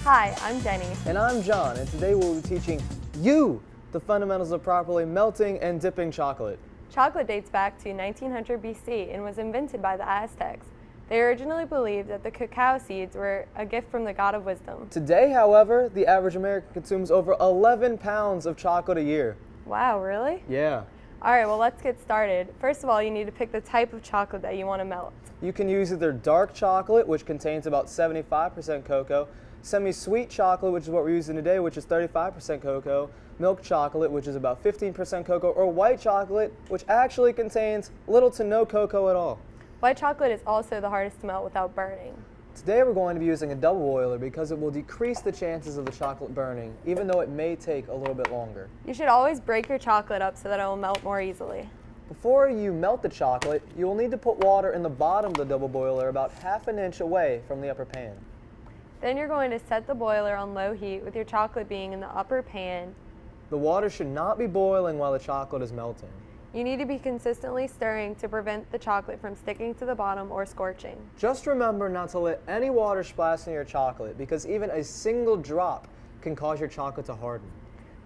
Hi, I'm Jenny. And I'm John, and today we'll be teaching you the fundamentals of properly melting and dipping chocolate. Chocolate dates back to 1900 BC and was invented by the Aztecs. They originally believed that the cacao seeds were a gift from the god of wisdom. Today, however, the average American consumes over 11 pounds of chocolate a year. Wow, really? Yeah. All right, well, let's get started. First of all, you need to pick the type of chocolate that you want to melt. You can use either dark chocolate, which contains about 75% cocoa, semi-sweet chocolate, which is what we're using today, which is 35% cocoa, milk chocolate, which is about 15% cocoa, or white chocolate, which actually contains little to no cocoa at all. White chocolate is also the hardest to melt without burning. Today we're going to be using a double boiler because it will decrease the chances of the chocolate burning, even though it may take a little bit longer. You should always break your chocolate up so that it will melt more easily. Before you melt the chocolate, you will need to put water in the bottom of the double boiler about ½ an inch away from the upper pan. Then you're going to set the boiler on low heat with your chocolate being in the upper pan. The water should not be boiling while the chocolate is melting. You need to be consistently stirring to prevent the chocolate from sticking to the bottom or scorching. Just remember not to let any water splash in your chocolate because even a single drop can cause your chocolate to harden.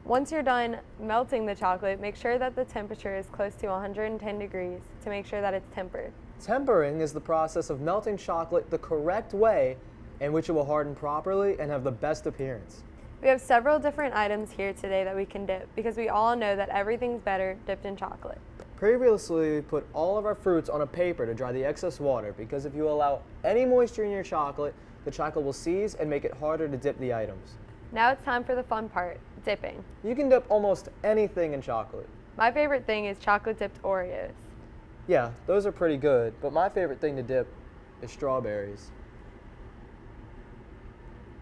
Once you're done melting the chocolate, make sure that the temperature is close to 110 degrees to make sure that it's tempered. Tempering is the process of melting chocolate the correct way in which it will harden properly and have the best appearance. We have several different items here today that we can dip because we all know that everything's better dipped in chocolate. Previously, we put all of our fruits on a paper to dry the excess water because if you allow any moisture in your chocolate, the chocolate will seize and make it harder to dip the items. Now it's time for the fun part, dipping. You can dip almost anything in chocolate. My favorite thing is chocolate dipped Oreos. Yeah, those are pretty good, but my favorite thing to dip is strawberries.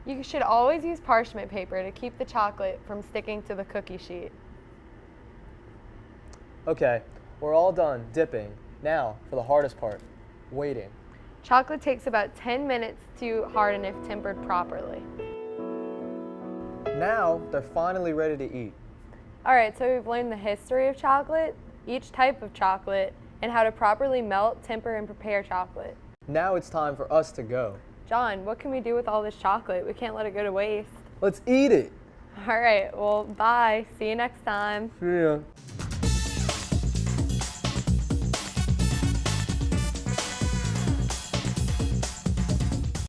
You should always use parchment paper to keep the chocolate from sticking to the cookie sheet. Okay, we're all done dipping. Now for the hardest part, waiting. Chocolate takes about 10 minutes to harden if tempered properly. Now they're finally ready to eat. All right, so we've learned the history of chocolate, each type of chocolate, and how to properly melt, temper, and prepare chocolate. Now it's time for us to go. John, what can we do with all this chocolate? We can't let it go to waste. Let's eat it. All right, well, bye. See you next time. See ya.